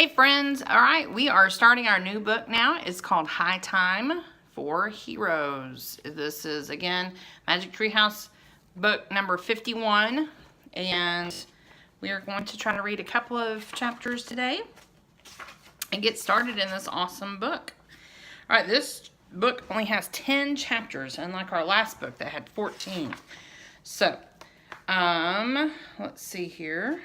Hey friends, all right, we are starting our new book now. It's called High Time for Heroes. This is, again, Magic Tree House book number 51, and we are going to try to read a couple of chapters today and get started in this awesome book. All right, this book only has 10 chapters, unlike our last book that had 14. So, let's see here.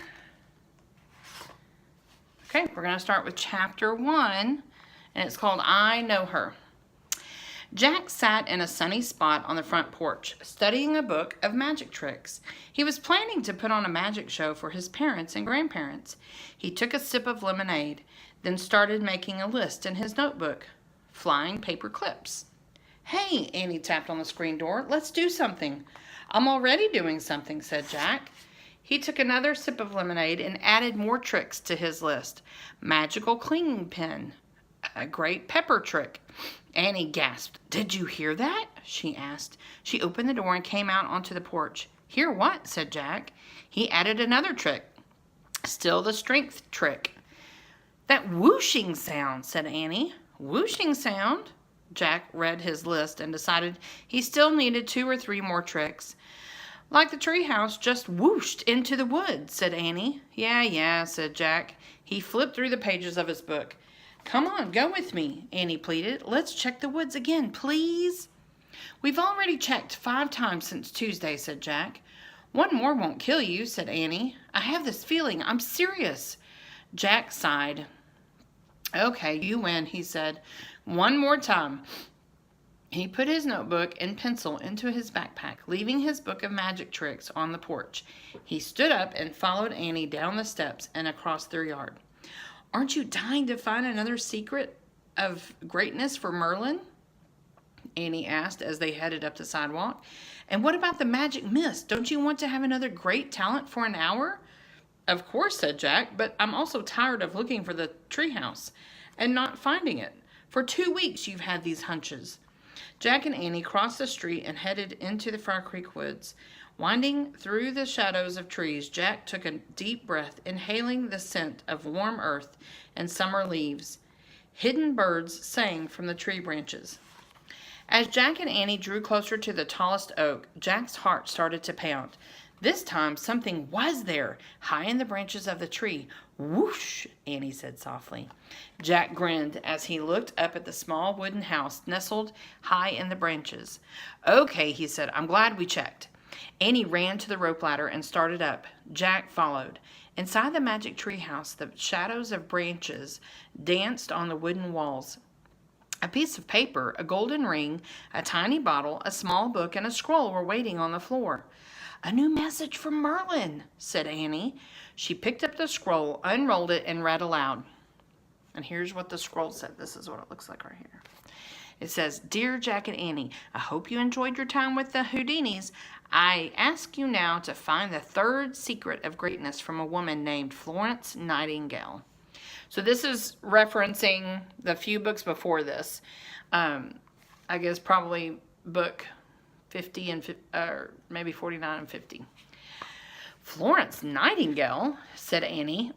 Okay, we're going to start with chapter 1, and it's called I Know Her. Jack sat in a sunny spot on the front porch, studying a book of magic tricks. He was planning to put on a magic show for his parents and grandparents. He took a sip of lemonade, then started making a list in his notebook. Flying paper clips. Hey, Annie tapped on the screen door. Let's do something. I'm already doing something, said Jack. He took another sip of lemonade and added more tricks to his list. Magical cleaning pen. A great pepper trick. Annie gasped. Did you hear that? She asked. She opened the door and came out onto the porch. Hear what? Said Jack. He added another trick. Still the strength trick. That whooshing sound, said Annie. Whooshing sound? Jack read his list and decided he still needed 2 or 3 more tricks. Like the treehouse just whooshed into the woods, said Annie. Yeah, said Jack. He flipped through the pages of his book. Come on, go with me, Annie pleaded. Let's check the woods again, please. We've already checked 5 times since Tuesday, said Jack. 1 more won't kill you, said Annie. I have this feeling. I'm serious. Jack sighed. Okay, you win, he said. 1 more time. He put his notebook and pencil into his backpack, leaving his book of magic tricks on the porch. He stood up and followed Annie down the steps and across their yard. Aren't you dying to find another secret of greatness for Merlin? Annie asked as they headed up the sidewalk. And what about the magic mist? Don't you want to have another great talent for an hour? Of course, said Jack, but I'm also tired of looking for the treehouse and not finding it. For 2 weeks you've had these hunches. Jack and Annie crossed the street and headed into the Fire Creek woods. Winding through the shadows of trees, Jack took a deep breath, inhaling the scent of warm earth and summer leaves. Hidden birds sang from the tree branches. As Jack and Annie drew closer to the tallest oak, Jack's heart started to pound. This time something was there, high in the branches of the tree. Whoosh, Annie said softly. Jack grinned as he looked up at the small wooden house nestled high in the branches. Okay, he said, I'm glad we checked. Annie ran to the rope ladder and started up. Jack followed. Inside the magic tree house, the shadows of branches danced on the wooden walls. A piece of paper, a golden ring, a tiny bottle, a small book, and a scroll were waiting on the floor. A new message from Merlin, said Annie. She picked up the scroll, unrolled it, and read aloud. And here's what the scroll said. This is what it looks like right here. It says, Dear Jack and Annie, I hope you enjoyed your time with the Houdinis. I ask you now to find the 3rd secret of greatness from a woman named Florence Nightingale. So this is referencing the few books before this. I guess probably book 50 and or maybe 49 and 50. Florence Nightingale, said Annie.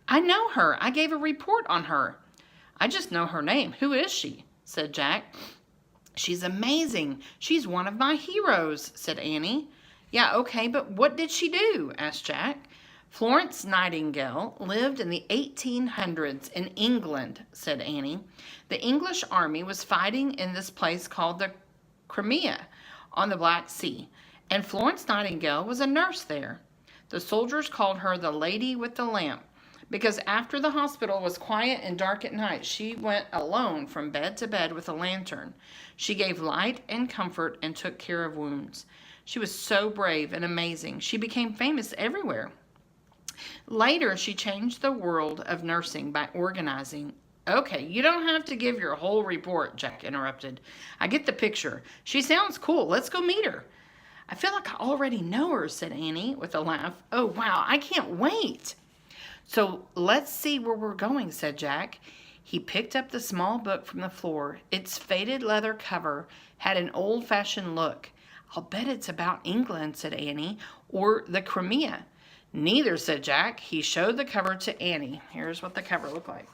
I know her. I gave a report on her. I just know her name. Who is she? Said Jack. She's amazing. She's one of my heroes, said Annie. Yeah, okay, but what did she do? Asked Jack. Florence Nightingale lived in the 1800s in England, said Annie. The English army was fighting in this place called the Crimea on the Black Sea, and Florence Nightingale was a nurse there. The soldiers called her the Lady with the Lamp because after the hospital was quiet and dark at night, she went alone from bed to bed with a lantern. She gave light and comfort and took care of wounds. She was so brave and amazing. She became famous everywhere. Later, she changed the world of nursing by organizing. Okay, you don't have to give your whole report, Jack interrupted. I get the picture. She sounds cool. Let's go meet her. I feel like I already know her, said Annie with a laugh. Oh, wow, I can't wait. So let's see where we're going, said Jack. He picked up the small book from the floor. Its faded leather cover had an old-fashioned look. I'll bet it's about England, said Annie, or the Crimea. Neither, said Jack. He showed the cover to Annie. Here's what the cover looked like.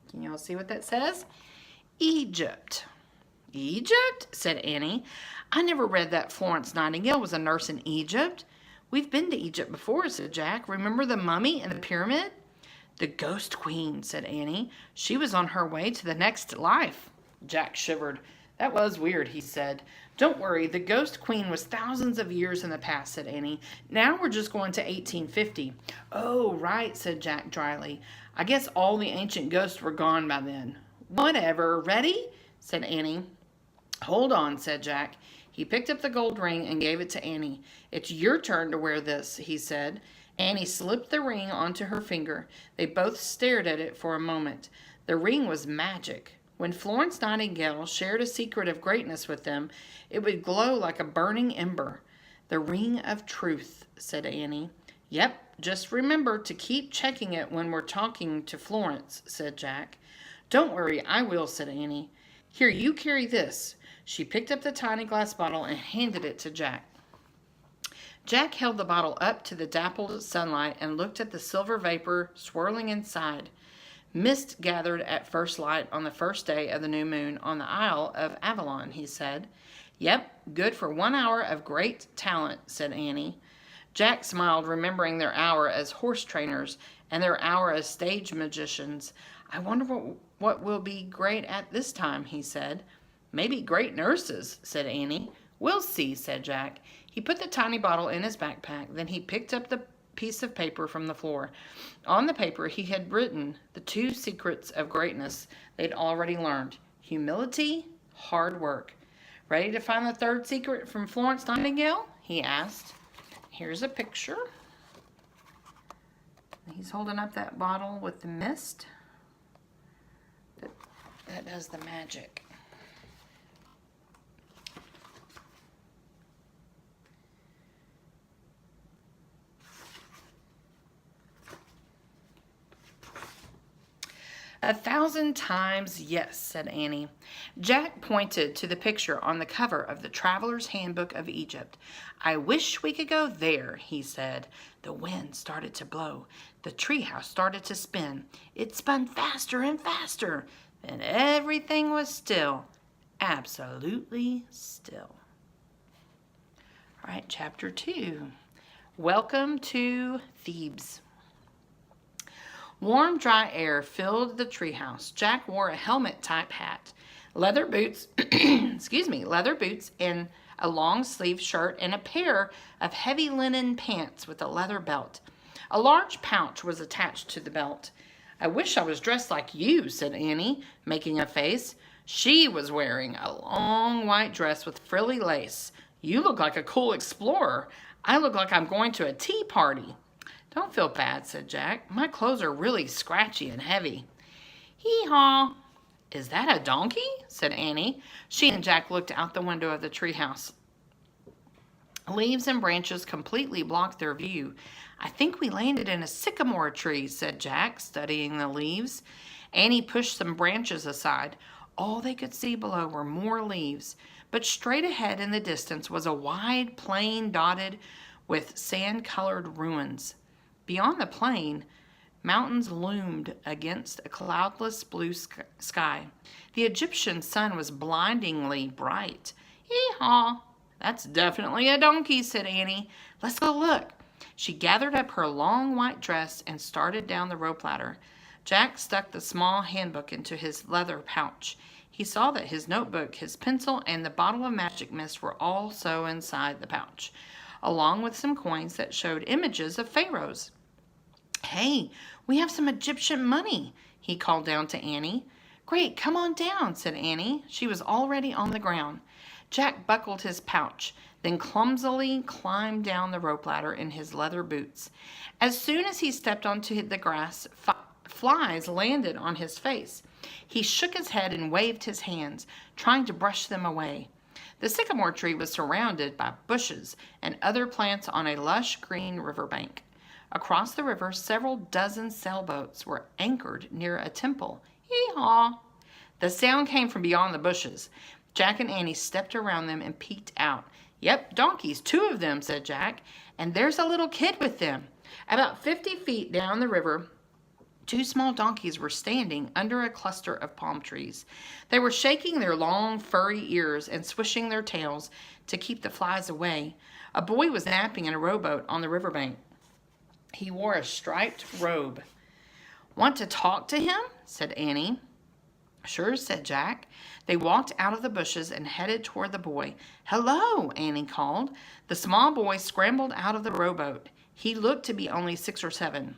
Can you all see what that says? Egypt. Egypt? Said Annie. I never read that Florence Nightingale was a nurse in Egypt. We've been to Egypt before, said Jack. Remember the mummy and the pyramid? The ghost queen, said Annie. She was on her way to the next life. Jack shivered. That was weird, he said. Don't worry, the ghost queen was thousands of years in the past, said Annie. Now we're just going to 1850. Oh, right, said Jack dryly. I guess all the ancient ghosts were gone by then. Whatever. Ready? Said Annie. Hold on, said Jack. He picked up the gold ring and gave it to Annie. It's your turn to wear this, he said. Annie slipped the ring onto her finger. They both stared at it for a moment. The ring was magic. When Florence Nightingale shared a secret of greatness with them, it would glow like a burning ember. The ring of truth, said Annie. Yep, just remember to keep checking it when we're talking to Florence, said Jack. Don't worry, I will, said Annie. Here, you carry this. She picked up the tiny glass bottle and handed it to Jack. Jack held the bottle up to the dappled sunlight and looked at the silver vapor swirling inside. Mist gathered at first light on the first day of the new moon on the Isle of Avalon, he said. Yep, good for 1 hour of great talent, said Annie. Jack smiled, remembering their hour as horse trainers and their hour as stage magicians. I wonder what will be great at this time, he said. Maybe great nurses, said Annie. We'll see, said Jack. He put the tiny bottle in his backpack. Then he picked up the piece of paper from the floor. On the paper, he had written the 2 secrets of greatness they'd already learned. Humility, hard work. Ready to find the 3rd secret from Florence Nightingale? He asked. Here's a picture. He's holding up that bottle with the mist. That does the magic. A 1,000 times yes, said Annie. Jack pointed to the picture on the cover of the Traveler's Handbook of Egypt. I wish we could go there, he said. The wind started to blow. The treehouse started to spin. It spun faster and faster. Then everything was still. Absolutely still. All right, chapter 2. Welcome to Thebes. Warm, dry air filled the treehouse. Jack wore a helmet-type hat, leather boots, leather boots, and a long-sleeved shirt, and a pair of heavy linen pants with a leather belt. A large pouch was attached to the belt. I wish I was dressed like you, said Annie, making a face. She was wearing a long white dress with frilly lace. You look like a cool explorer. I look like I'm going to a tea party. Don't feel bad, said Jack. My clothes are really scratchy and heavy. Hee-haw. Is that a donkey? Said Annie. She and Jack looked out the window of the treehouse. Leaves and branches completely blocked their view. I think we landed in a sycamore tree, said Jack, studying the leaves. Annie pushed some branches aside. All they could see below were more leaves, but straight ahead in the distance was a wide plain dotted with sand-colored ruins. Beyond the plain, mountains loomed against a cloudless blue sky. The Egyptian sun was blindingly bright. Hee-haw! That's definitely a donkey, said Annie. Let's go look. She gathered up her long white dress and started down the rope ladder. Jack stuck the small handbook into his leather pouch. He saw that his notebook, his pencil, and the bottle of magic mist were also inside the pouch, along with some coins that showed images of pharaohs. Hey, we have some Egyptian money, he called down to Annie. Great, come on down, said Annie. She was already on the ground. Jack buckled his pouch, then clumsily climbed down the rope ladder in his leather boots. As soon as he stepped onto the grass, flies landed on his face. He shook his head and waved his hands, trying to brush them away. The sycamore tree was surrounded by bushes and other plants on a lush green riverbank. Across the river, several dozen sailboats were anchored near a temple. Hee-haw! The sound came from beyond the bushes. Jack and Annie stepped around them and peeked out. Yep, donkeys, 2 of them, said Jack. and there's a little kid with them. About 50 feet down the river, two small donkeys were standing under a cluster of palm trees. They were shaking their long, furry ears and swishing their tails to keep the flies away. A boy was napping in a rowboat on the riverbank. He wore a striped robe. "Want to talk to him?" said Annie. "Sure," said Jack. They walked out of the bushes and headed toward the boy. "Hello," Annie called. The small boy scrambled out of the rowboat. He looked to be only 6 or 7.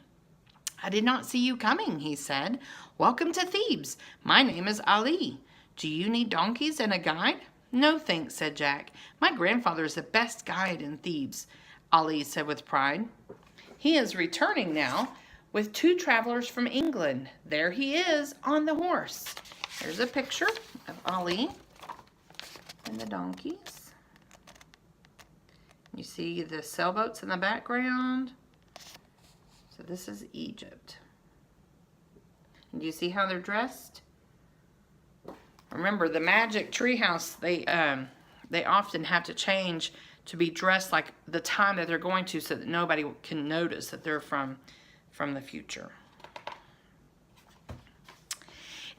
"I did not see you coming," he said. "Welcome to Thebes. My name is Ali. Do you need donkeys and a guide?" "No, thanks," said Jack. "My grandfather is the best guide in Thebes," Ali said with pride. "He is returning now with 2 travelers from England. There he is on the horse." There's a picture of Ali and the donkeys. You see the sailboats in the background. So this is Egypt. And do you see how they're dressed? Remember, the magic treehouse, they often have to change to be dressed like the time that they're going to, so that nobody can notice that they're from the future.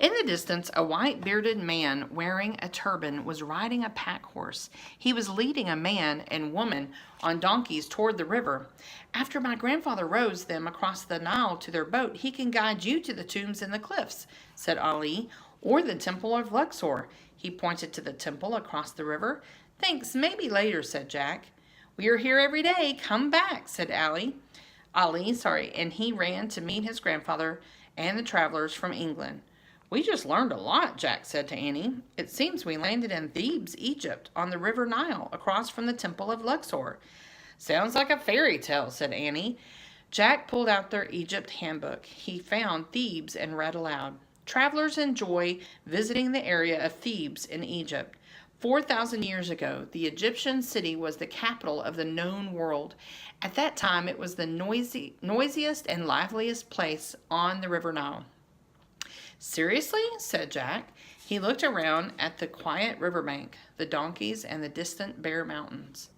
In the distance, a white-bearded man wearing a turban was riding a pack horse. He was leading a man and woman on donkeys toward the river. "After my grandfather rows them across the Nile to their boat, he can guide you to the tombs in the cliffs," said Ali, "or the temple of Luxor." He pointed to the temple across the river. "Thanks, maybe later," said Jack. "We are here every day. Come back," said Ali, and he ran to meet his grandfather and the travelers from England. "We just learned a lot," Jack said to Annie. "It seems we landed in Thebes, Egypt, on the river Nile, across from the temple of Luxor." "Sounds like a fairy tale," said Annie. Jack pulled out their Egypt handbook. He found Thebes and read aloud. "Travelers enjoy visiting the area of Thebes in Egypt. 4,000 years ago, the Egyptian city was the capital of the known world. At that time, it was the noisiest and liveliest place on the river Nile." "Seriously?" said Jack. He looked around at the quiet riverbank, the donkeys, and the distant bare mountains.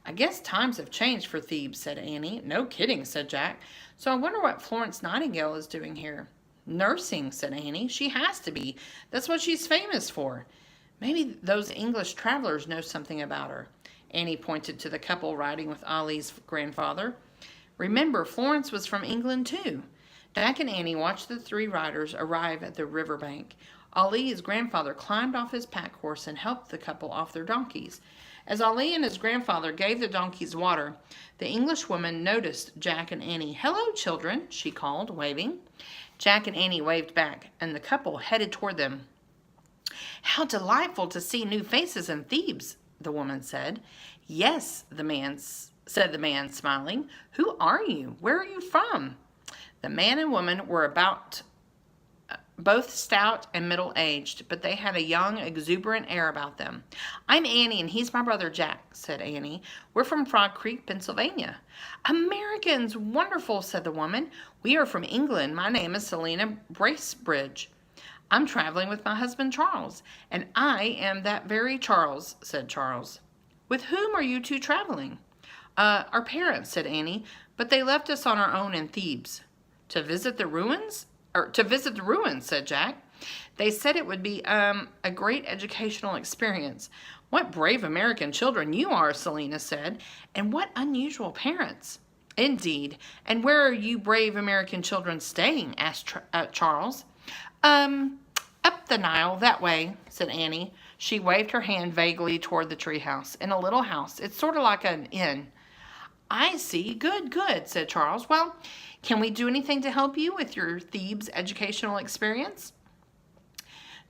"I guess times have changed for Thebes," said Annie. "No kidding," said Jack. "So I wonder what Florence Nightingale is doing here." "Nursing," said Annie. "She has to be. That's what she's famous for. Maybe those English travelers know something about her." Annie pointed to the couple riding with Ali's grandfather. Remember, Florence was from England too. Jack and Annie watched the 3 riders arrive at the riverbank. Ali's grandfather climbed off his pack horse and helped the couple off their donkeys. As Ali and his grandfather gave the donkeys water, the English woman noticed Jack and Annie. "Hello, children," she called, waving. Jack and Annie waved back, and the couple headed toward them. "How delightful to see new faces in Thebes," the woman said. "Yes," said the man, smiling. "Who are you? Where are you from?" The man and woman were both stout and middle-aged, but they had a young, exuberant air about them. "I'm Annie, and he's my brother Jack," said Annie. "We're from Frog Creek, Pennsylvania." "Americans! Wonderful," said the woman. "We are from England. My name is Selina Bracebridge. I'm traveling with my husband Charles." "And I am that very Charles," said Charles. "With whom are you 2 traveling?" Our parents," said Annie, "but they left us on our own in Thebes." To visit the ruins, said Jack. "They said it would be a great educational experience." "What brave American children you are," Selina said. "And what unusual parents." "Indeed. And where are you brave American children staying?" asked Charles. Up the Nile, that way," said Annie. She waved her hand vaguely toward the treehouse. "In a little house. It's sort of like an inn." "I see. Good, good," said Charles. "Well, can we do anything to help you with your Thebes educational experience?"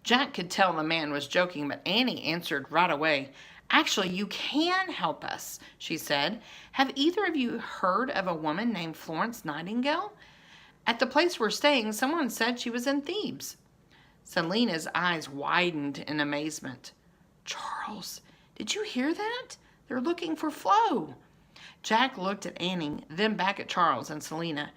Jack could tell the man was joking, but Annie answered right away. "Actually, you can help us," she said. "Have either of you heard of a woman named Florence Nightingale? At the place we're staying, someone said she was in Thebes." Selina's eyes widened in amazement. "Charles, did you hear that? They're looking for Flo." Jack looked at Annie, then back at Charles and Selina.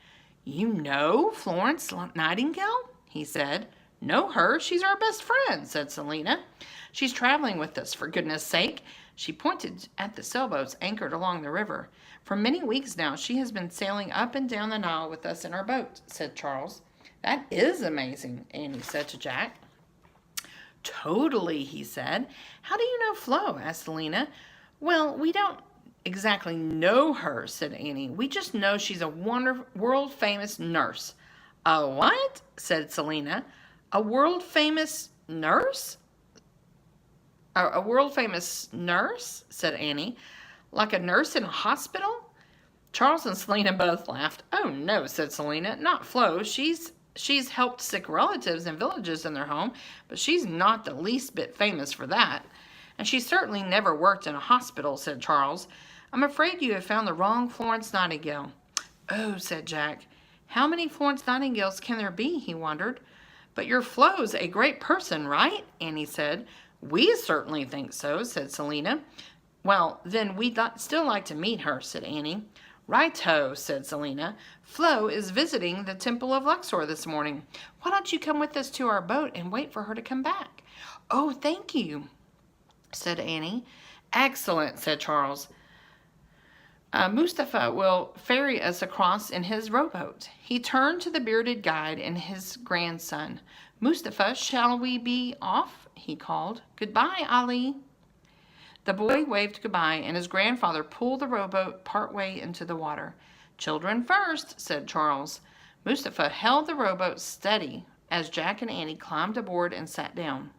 "You know Florence Nightingale?" he said. "Know her? She's our best friend," said Selina. She's traveling with us, for goodness sake." She pointed at the sailboats anchored along the river. "For many weeks now she has been sailing up and down the Nile with us in our boat," said Charles. "That is amazing," Annie said to Jack. "Totally," he said. "How do you know Flo?" asked Selina. "Well, we don't exactly know her," said Annie. "We just know she's a world-famous nurse." "A what?" said Selina. "A world-famous nurse?" "A world-famous nurse?" said Annie. "Like a nurse in a hospital?" Charles and Selina both laughed. "Oh, no," said Selina. "Not Flo. She's helped sick relatives in villages in their home, but she's not the least bit famous for that." "And she certainly never worked in a hospital," said Charles. "I'm afraid you have found the wrong Florence Nightingale." "Oh," said Jack. "How many Florence Nightingales can there be?" he wondered. "But your Flo's a great person, right?" Annie said. "We certainly think so," said Selina. "Well, then we'd still like to meet her," said Annie. "Right-ho," said Selina. "Flo is visiting the Temple of Luxor this morning. Why don't you come with us to our boat and wait for her to come back?" "Oh, thank you," said Annie. "Excellent," said Charles. "Mustafa will ferry us across in his rowboat." He turned to the bearded guide and his grandson. "Mustafa, shall we be off?" he called. "Goodbye, Ali." The boy waved goodbye, and his grandfather pulled the rowboat part way into the water. "Children first," said Charles. Mustafa held the rowboat steady as Jack and Annie climbed aboard and sat down.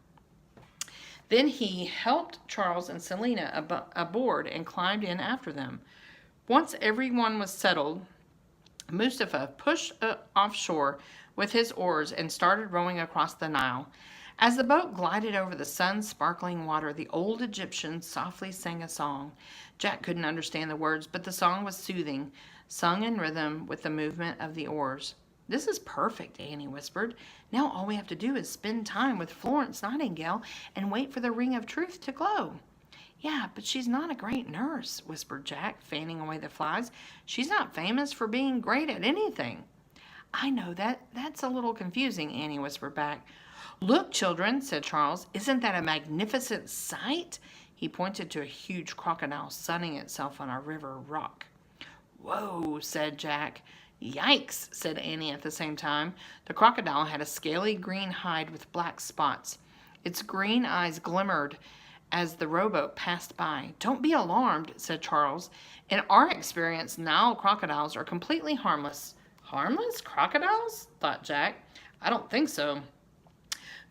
Then he helped Charles and Selina aboard and climbed in after them. Once everyone was settled, Mustafa pushed offshore with his oars and started rowing across the Nile. As the boat glided over the sun-sparkling water, the old Egyptians softly sang a song. Jack couldn't understand the words, but the song was soothing, sung in rhythm with the movement of the oars. "This is perfect," Annie whispered. "Now all we have to do is spend time with Florence Nightingale and wait for the ring of truth to glow." "Yeah, but she's not a great nurse," whispered Jack, fanning away the flies. "She's not famous for being great at anything." "I know that's a little confusing," Annie whispered back. "Look, children," said Charles. "Isn't that a magnificent sight?" He pointed to a huge crocodile sunning itself on a river rock. "Whoa," said Jack. "Yikes," said Annie at the same time. The crocodile had a scaly green hide with black spots. Its green eyes glimmered as the rowboat passed by. "Don't be alarmed," said Charles. "In our experience, Nile crocodiles are completely harmless." "Harmless crocodiles?" thought Jack. "I don't think so."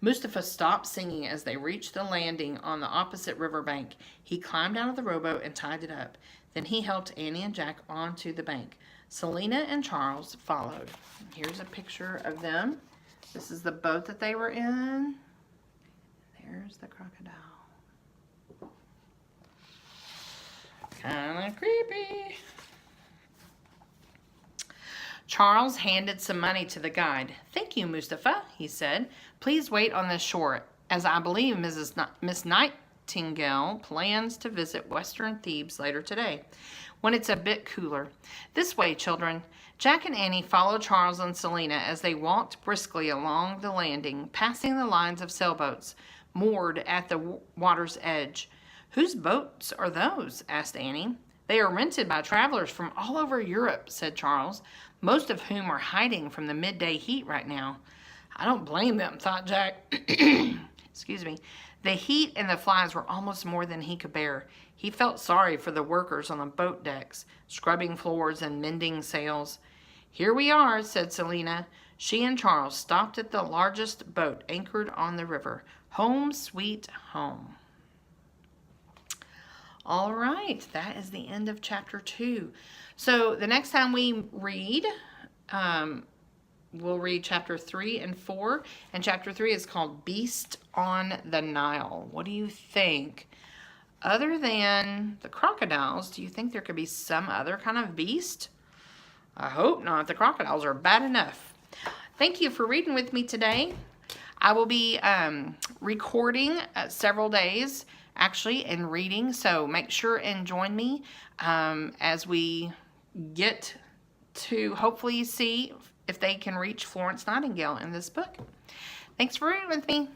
Mustafa stopped singing as they reached the landing on the opposite riverbank. He climbed out of the rowboat and tied it up. Then he helped Annie and Jack onto the bank. Selina and Charles followed. Here's a picture of them. This is the boat that they were in. There's the crocodile. Kind of creepy. Charles handed some money to the guide. "Thank you, Mustafa," he said. "Please wait on this shore, as I believe Miss Nightingale plans to visit Western Thebes later today, when it's a bit cooler. This way, children." Jack and Annie followed Charles and Selina as they walked briskly along the landing, passing the lines of sailboats moored at the water's edge. "Whose boats are those?" asked Annie. "They are rented by travelers from all over Europe," said Charles, "most of whom are hiding from the midday heat right now." "I don't blame them," thought Jack. Excuse me. The heat and the flies were almost more than he could bear. He felt sorry for the workers on the boat decks, scrubbing floors and mending sails. "Here we are," said Selina. She and Charles stopped at the largest boat anchored on the river. Home sweet home. All right, that is the end of chapter 2. So the next time we read, we'll read chapter 3 and 4. And chapter 3 is called Beast on the Nile. What do you think? Other than the crocodiles, do you think there could be some other kind of beast? I hope not. The crocodiles are bad enough. Thank you for reading with me today. I will be recording several days, actually, and reading. So make sure and join me as we get to hopefully see if they can reach Florence Nightingale in this book. Thanks for reading with me.